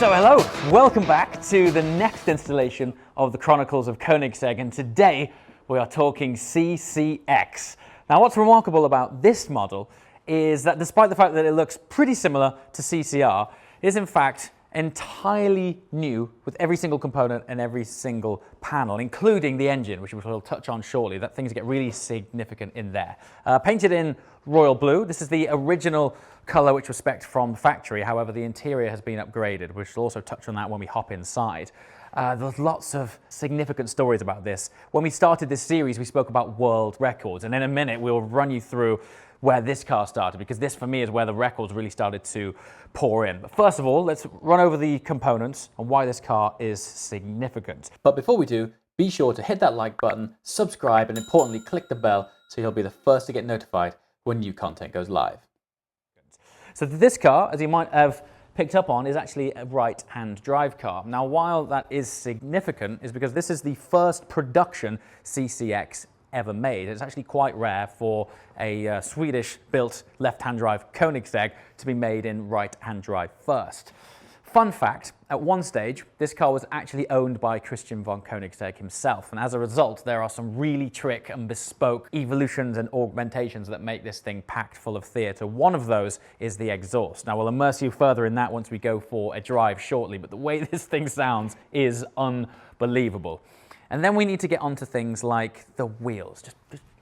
So hello, welcome back to the next installation of the Chronicles of Koenigsegg, and today we are talking CCX. Now what's remarkable about this model is that despite the fact that it looks pretty similar to CCR, it is in fact entirely new with every single component and every single panel, including the engine, which we'll touch on shortly. That things get really significant in there. Painted in royal blue, this is the original colour which was spec'd from the factory. However, the interior has been upgraded, which we'll also touch on that when we hop inside. There's lots of significant stories about this. When we started this series, we spoke about world records, and in a minute we'll run you through where this car started, because this for me is where the records really started to pour in. But first of all, let's run over the components and why this car is significant. But before we do, be sure to hit that like button, subscribe, and importantly click the bell so you'll be the first to get notified when new content goes live. So this car, as you might have picked up on, is actually a right-hand drive car. Now while that is significant, is because this is the first production CCX ever made. It's actually quite rare for a Swedish-built left-hand drive Koenigsegg to be made in right-hand drive first. Fun fact, at one stage, this car was actually owned by Christian Von Koenigsegg himself, and as a result, there are some really trick and bespoke evolutions and augmentations that make this thing packed full of theatre. One of those is the exhaust. Now, we'll immerse you further in that once we go for a drive shortly, but the way this thing sounds is unbelievable. And then we need to get onto things like the wheels. Just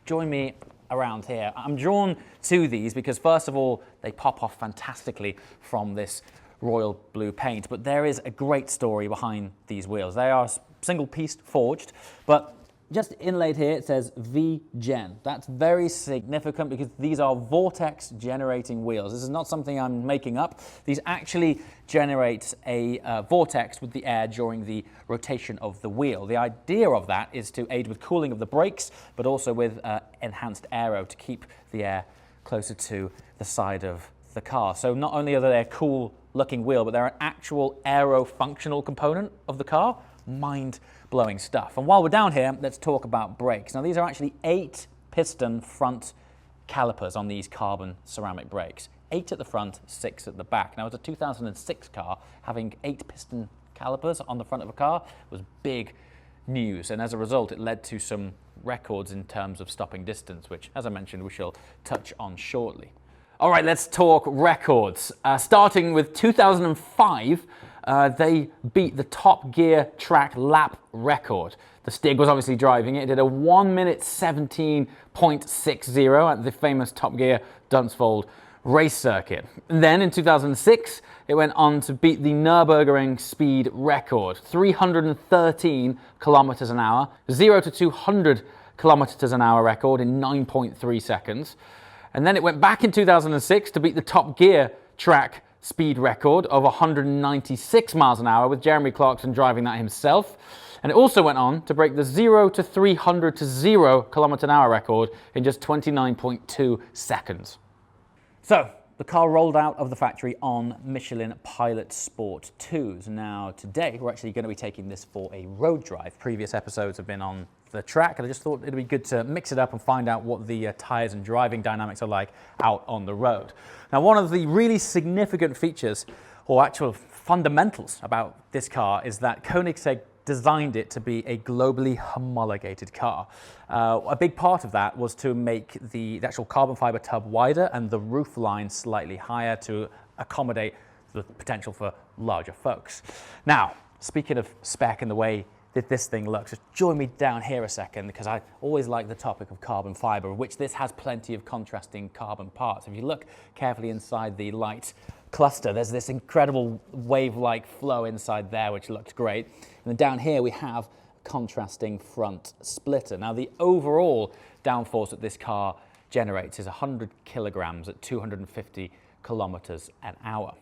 join me around here. I'm drawn to these because, first of all, they pop off fantastically from this royal blue paint, but there is a great story behind these wheels. They are single piece forged, but just inlaid here it says V-Gen. That's very significant because these are vortex generating wheels. This is not something I'm making up. These actually generate a vortex with the air during the rotation of the wheel. The idea of that is to aid with cooling of the brakes, but also with enhanced aero to keep the air closer to the side of the car. So not only are they a cool looking wheel, but they're an actual aero functional component of the car. Mind-blowing stuff. And while we're down here, let's talk about brakes. Now these are actually 8 piston front calipers on these carbon ceramic brakes. 8 at the front, 6 at the back. Now it's a 2006 car, having 8 piston calipers on the front of a car was big news, and as a result it led to some records in terms of stopping distance, which as I mentioned we shall touch on shortly. All right, let's talk records. Starting with 2005, they beat the Top Gear track lap record. The Stig was obviously driving it. It did a 1 minute 17.60 at the famous Top Gear Dunsfold race circuit. And then in 2006, it went on to beat the Nürburgring speed record, 313 kilometers an hour, 0 to 200 kilometers an hour record in 9.3 seconds. And then it went back in 2006 to beat the Top Gear track speed record of 196 miles an hour with Jeremy Clarkson driving that himself. And it also went on to break the 0 to 300 to 0 kilometer an hour record in just 29.2 seconds. So the car rolled out of the factory on Michelin Pilot Sport 2s. Now today we're actually going to be taking this for a road drive. Previous episodes have been on the track, and I just thought it'd be good to mix it up and find out what the tyres and driving dynamics are like out on the road. Now one of the really significant features, or actual fundamentals about this car, is that Koenigsegg designed it to be a globally homologated car. A big part of that was to make the actual carbon fiber tub wider and the roof line slightly higher to accommodate the potential for larger folks. Now, speaking of spec and the way that this thing looks, just join me down here a second, because I always like the topic of carbon fiber, which this has plenty of contrasting carbon parts. If you look carefully inside the light cluster, there's this incredible wave-like flow inside there, which looks great. And then down here we have contrasting front splitter. Now the overall downforce that this car generates is 100 kilograms at 250 kilometers an hour.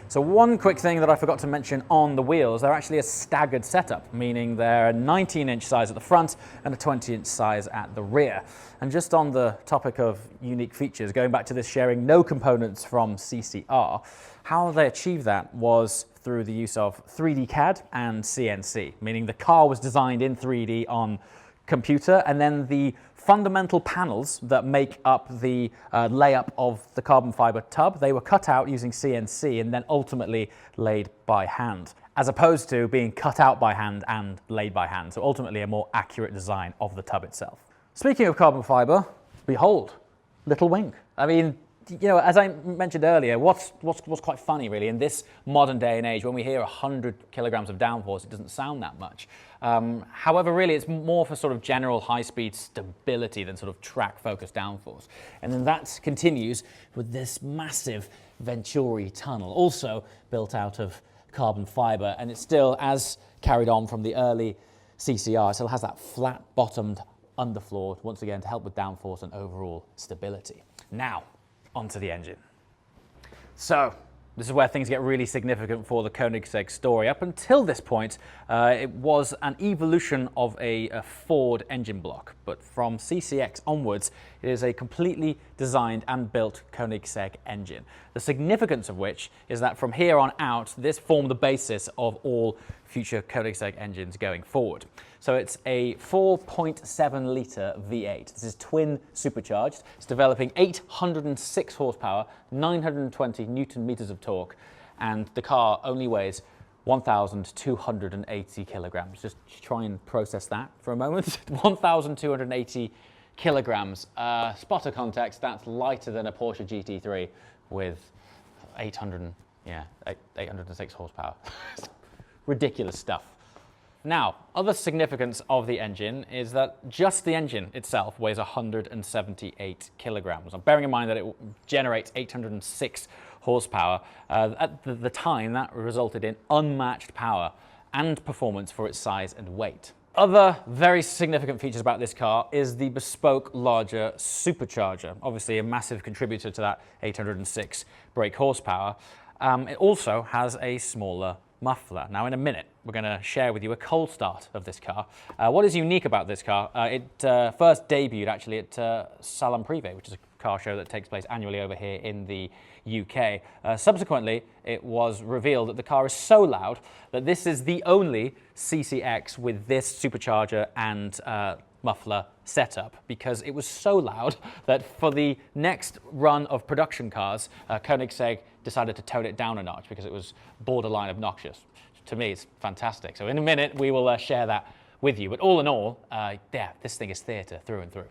So one quick thing that I forgot to mention on the wheels, they're actually a staggered setup, meaning they're a 19-inch size at the front and a 20-inch size at the rear. And just on the topic of unique features, going back to this sharing no components from CCR, how they achieved that was through the use of 3D CAD and CNC, meaning the car was designed in 3D on computer, and then the fundamental panels that make up the layup of the carbon fiber tub, they were cut out using CNC and then ultimately laid by hand, as opposed to being cut out by hand and laid by hand. So ultimately a more accurate design of the tub itself. Speaking of carbon fiber, behold, little wing. I mean, you know, as I mentioned earlier, what's quite funny really in this modern day and age, when we hear 100 kilograms of downforce, it doesn't sound that much. However, really, it's more for sort of general high-speed stability than sort of track-focused downforce. And then that continues with this massive Venturi tunnel, also built out of carbon fiber, and it's still, as carried on from the early CCR, it still has that flat-bottomed underfloor, once again, to help with downforce and overall stability. Now, onto the engine. So, this is where things get really significant for the Koenigsegg story. Up until this point, it was an evolution of a Ford engine block, but from CCX onwards, it is a completely designed and built Koenigsegg engine. The significance of which is that from here on out, this formed the basis of all future Koenigsegg engines going forward. So it's a 4.7 litre V8. This is twin supercharged. It's developing 806 horsepower, 920 newton meters of torque, and the car only weighs 1,280 kilograms. Just try and process that for a moment. 1,280 kilograms. Spot of context, that's lighter than a Porsche GT3 with 806 horsepower. Ridiculous stuff. Now, other significance of the engine is that just the engine itself weighs 178 kilograms. Now, bearing in mind that it generates 806 horsepower, at the time that resulted in unmatched power and performance for its size and weight. Other very significant features about this car is the bespoke larger supercharger, obviously a massive contributor to that 806 brake horsepower. It also has a smaller muffler. Now in a minute we're going to share with you a cold start of this car. What is unique about this car? It first debuted actually at Salon Privé, which is a car show that takes place annually over here in the UK. Subsequently it was revealed that the car is so loud that this is the only CCX with this supercharger and muffler setup, because it was so loud that for the next run of production cars, Koenigsegg decided to tone it down a notch because it was borderline obnoxious. To me, it's fantastic. So in a minute, we will share that with you. But all in all, yeah, this thing is theatre through and through.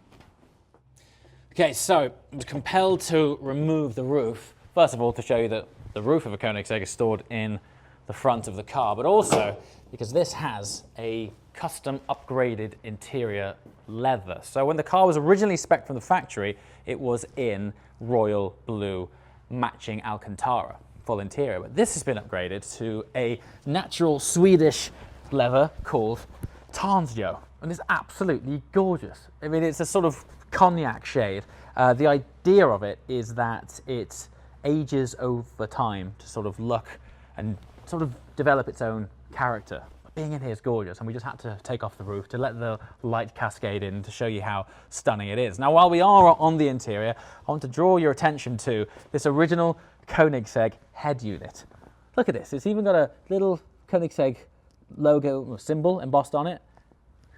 Okay, so I was compelled to remove the roof, first of all, to show you that the roof of a Koenigsegg is stored in the front of the car, but also because this has a custom upgraded interior leather. So when the car was originally spec'd from the factory, it was in royal blue matching Alcantara full interior, but this has been upgraded to a natural Swedish leather called Tarnsjö, and it's absolutely gorgeous. I mean, it's a sort of cognac shade. The idea of it is that it ages over time to sort of look and sort of develop its own character. Being in here is gorgeous, and we just had to take off the roof to let the light cascade in to show you how stunning it is. Now, while we are on the interior, I want to draw your attention to this original Koenigsegg head unit. Look at this. It's even got a little Koenigsegg logo or symbol embossed on it.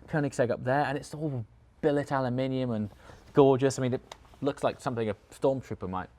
Koenigsegg up there, and it's all billet aluminium and gorgeous. I mean, it looks like something a stormtrooper might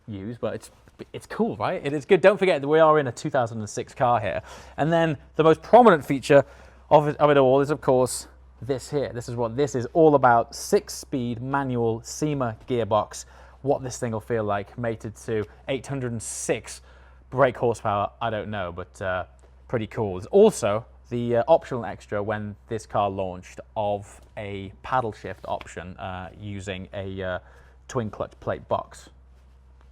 use, but it's cool, right? It is good. Don't forget that we are in a 2006 car here. And then the most prominent feature of it all is, of course, this here. This is what this is all about. 6-speed manual SEMA gearbox. What this thing will feel like mated to 806 brake horsepower, I don't know, but pretty cool. There's also the optional extra when this car launched of a paddle shift option using a twin clutch plate box.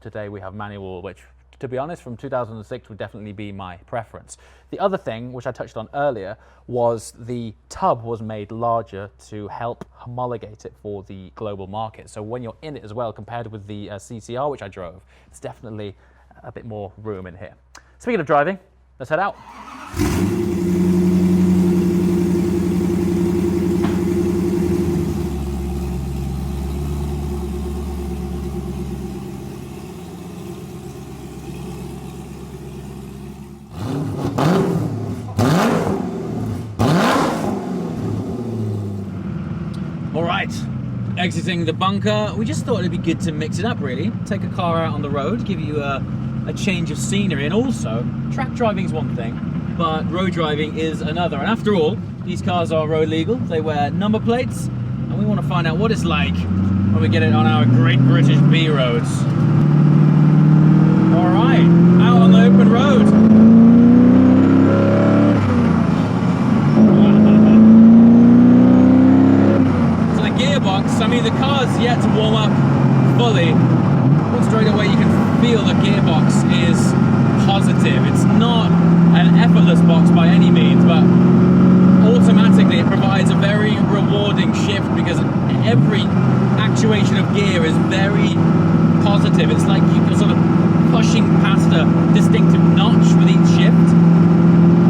Today we have manual, which, to be honest, from 2006 would definitely be my preference. The other thing, which I touched on earlier, was the tub was made larger to help homologate it for the global market. So when you're in it as well, compared with the CCR, which I drove, it's definitely a bit more room in here. Speaking of driving, let's head out. Right, exiting the bunker. We just thought it'd be good to mix it up, really. Take a car out on the road, give you a change of scenery, and also track driving is one thing, but road driving is another. And after all, these cars are road legal. They wear number plates, and we want to find out what it's like when we get it on our great British B roads. All right, out on the open road. So the gearbox, I mean, the car's yet to warm up fully, but straight away you can feel the gearbox is positive. It's not an effortless box by any means, but automatically it provides a very rewarding shift because every actuation of gear is very positive. It's like you're sort of pushing past a distinctive notch with each shift.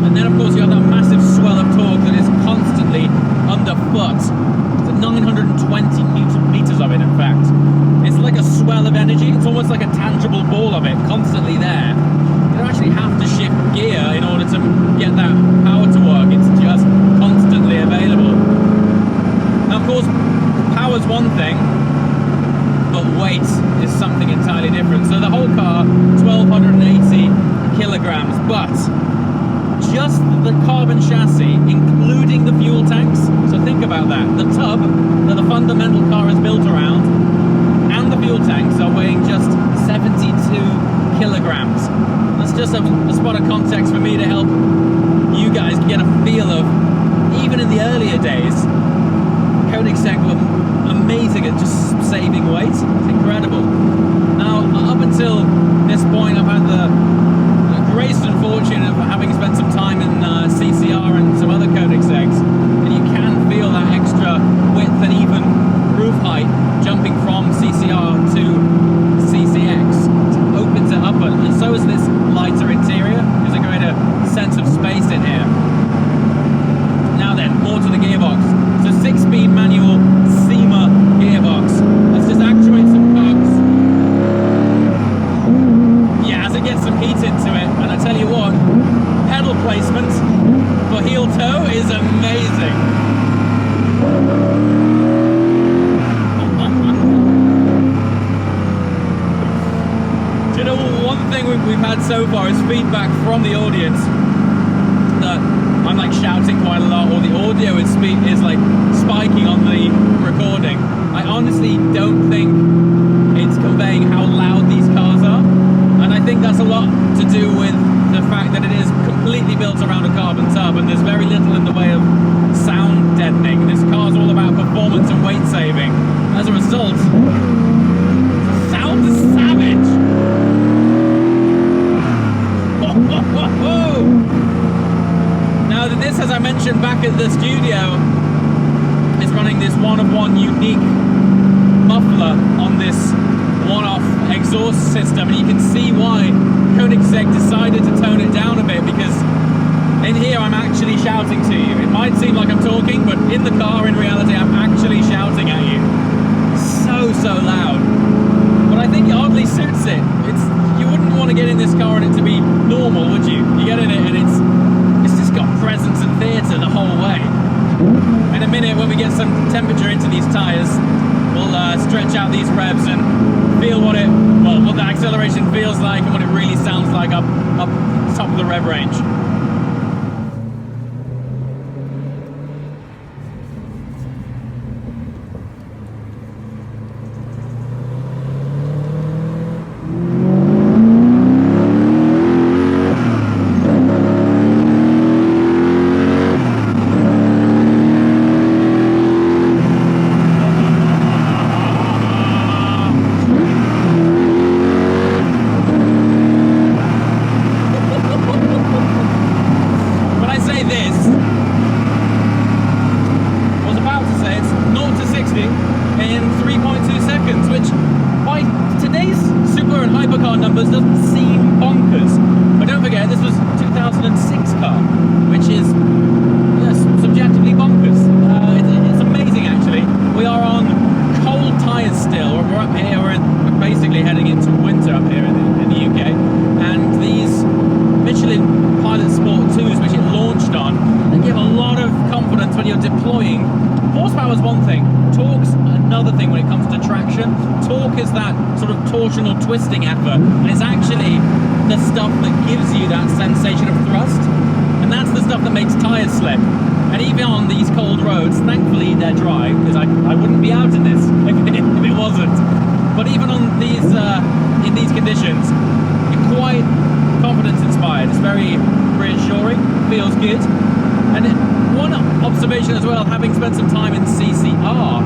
And then of course you have that massive swell of torque that is constantly underfoot. It's 920 Newton meters of it, in fact. It's like a swell of energy. It's almost like a tangible ball of it constantly there. You don't actually have to shift gear in order to get that power to work. It's just constantly available. Now, of course, power's one thing, but weight is something entirely different. So the whole car, 1,280 kilograms, but just the carbon chassis, including the fuel tanks. So think about that. The tub that the fundamental car is built around and the fuel tanks are weighing just 72 kilograms. That's just a spot of context for me to help you guys get a feel of, even in the earlier days, Koenigsegg were amazing at just saving weight. It's incredible. Now, up until this point, I've had the grace and fortune of having spent some time in CCR and some other Koenigsegg's, and you can feel that extra width and even roof height jumping from CCR to CCX. It opens it up, and so is this lighter interior. There's a greater sense of space in here. Now then, more to the gearbox. So 6-speed manual SEMA gearbox. Let's just actuate some cogs. Yeah, as it gets some heat into it, and I tell you what, pedal placement for heel toe is amazing. You know, one thing we've had so far is feedback from the audience that I'm like shouting quite a lot, or the audio is like spiking on the recording. I honestly don't think it's conveying how loud these cars are, and I think that's a lot to do with the fact that it is completely built around a carbon tub, and there's very little in the way of sound deadening. This car's all about performance and weight saving. As a result, the sound is savage. Now this, as I mentioned back at the studio, is running this one-of-one unique muffler on this one-off exhaust system, and you can see why Koenigsegg decided to tone it down a bit, because in here I'm actually shouting to you. It might seem like I'm talking, but in the car, in reality, I'm actually shouting at you. So loud. But I think it oddly suits it. You wouldn't want to get in this car and it to be normal, would you? You get in it and it's just got presence and theatre the whole way. In a minute, when we get some temperature into these tyres, we'll stretch out these revs and feel what the acceleration feels like and what it really sounds like up top of the rev range. Doesn't seem bonkers, but don't forget this was 2006 car, which is subjectively bonkers. It's amazing actually. We are on cold tyres still. We're up here. We're basically heading into winter up here in the UK, and these Michelin Pilot Sport 2s, which it launched on, they give a lot of confidence when you're deploying 4 horsepower is one thing, torque's another thing when it comes to traction. Torque is that sort of torsional twisting effort, and it's actually the stuff that gives you that sensation of thrust, and that's the stuff that makes tires slip. And even on these cold roads, thankfully they're dry, because I wouldn't be out in this if it wasn't. But even on these in these conditions, you're quite confidence inspired. It's very reassuring, feels good. And one observation as well, having spent some time in CCR,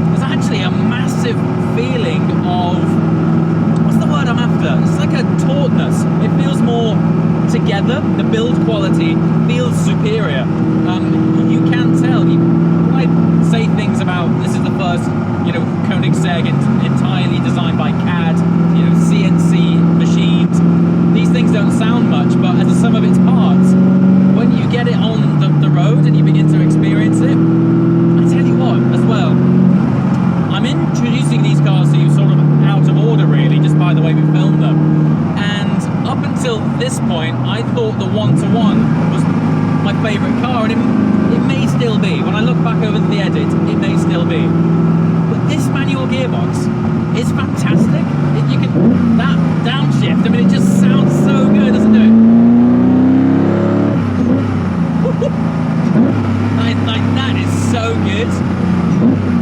there's actually a massive feeling of, what's the word I'm after? It's like a tautness. It feels more together. The build quality feels superior. You can tell. When I say things about this is the first, Koenigsegg entirely designed by CAD, CNC machines. These things don't sound much, but as a sum of its parts, when you get it on the road and you begin to experience it, I tell you what, as well, I'm introducing these cars to you sort of out of order, really, just by the way we filmed them. And up until this point, I thought the 1-to-1 was my favourite car, and it may still be. When I look back over the edit, it may still be. But this manual gearbox is fantastic. That downshift, I mean, it just sounds so good, doesn't it? That is so good.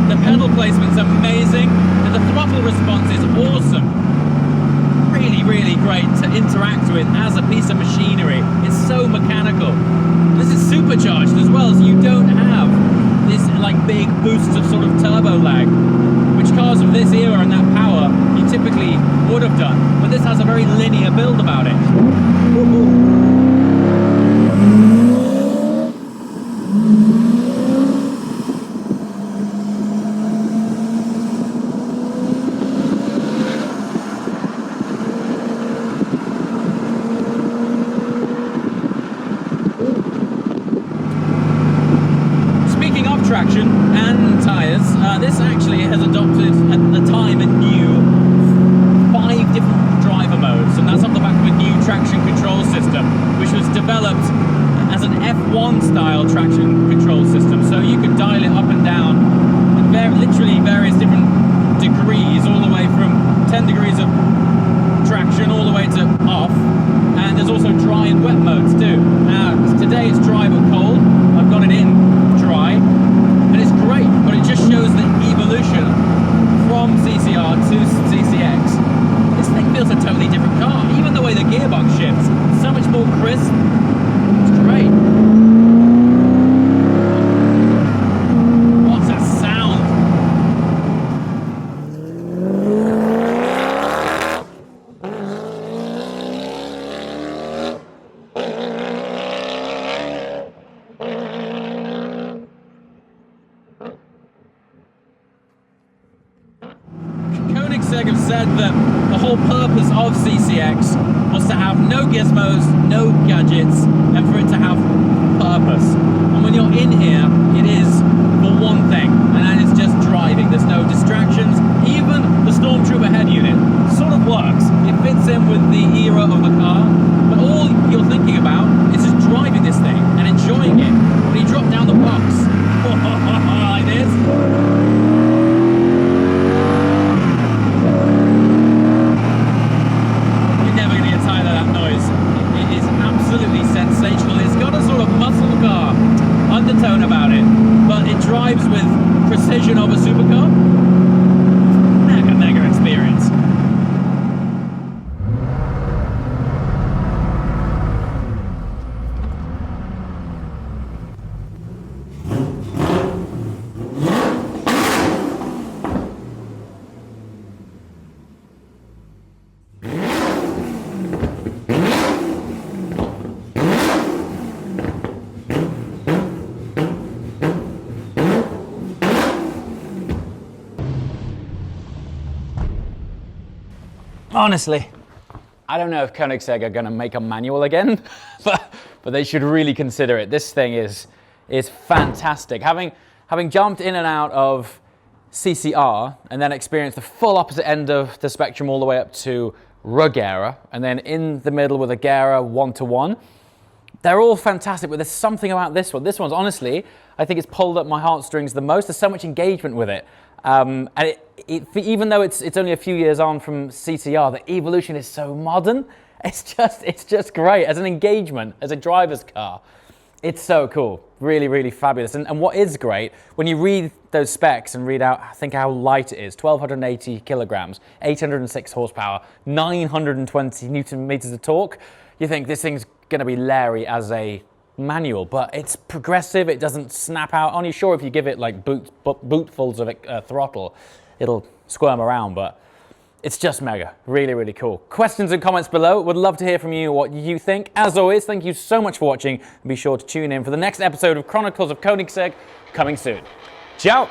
The pedal placement's amazing, and the throttle response is awesome. Really, really great to interact with as a piece of machinery. It's so mechanical. This is supercharged as well, so you don't have this big boosts of sort of turbo lag, which cars of this era and that power you typically would have done. But this has a very linear build about it. Woo-hoo. Traction and tyres. This actually has adopted, at the time, a new 5 different driver modes, and that's off the back of a new traction control system, which was developed as an F1 style traction control system. So you could dial it up and down at literally various different degrees, all the way from 10 degrees of traction all the way to off. And there's also dry and wet modes too. Now today it's dry but cold. I've got it in dry. And it's great, but it just shows the evolution from CCR to CCX. This thing feels a totally different car. Even the way the gearbox shifts, so much more crisp. It's great. What's that sound? Koenigsegg have said that the whole purpose of CCX was to have no gizmos, no gadgets, and for it to have purpose. And when you're in here, it is for one thing, and that is just driving. There's no distractions. Even the Stormtrooper head unit sort of works. It fits in with the era of the car, but all you're thinking about is just driving this thing and enjoying it. When you drop down the box, like this. Absolutely sensational. It's got a sort of muscle car undertone about it, but it drives with precision of a supercar. Mega experience. Honestly, I don't know if Koenigsegg are going to make a manual again, but they should really consider it. This thing is fantastic. Having jumped in and out of CCR and then experienced the full opposite end of the spectrum all the way up to Rugera, and then in the middle with a Gera 1-to-1, They're all fantastic, but there's something about this one. This one's honestly, I think it's pulled up my heartstrings the most. There's so much engagement with it. And even though it's only a few years on from CCR, the evolution is so modern. It's just great as an engagement, as a driver's car. It's so cool, really, really fabulous. And what is great, when you read those specs and read out, I think how light it is, 1,280 kilograms, 806 horsepower, 920 Newton meters of torque, you think this thing's going to be leery as a manual, but it's progressive. It doesn't snap out on you. Sure, if you give it like bootfuls of throttle, it'll squirm around, but it's just mega. Really, really cool. Questions and comments below. Would love to hear from you what you think. As always, thank you so much for watching, and be sure to tune in for the next episode of Chronicles of Koenigsegg coming soon. Ciao!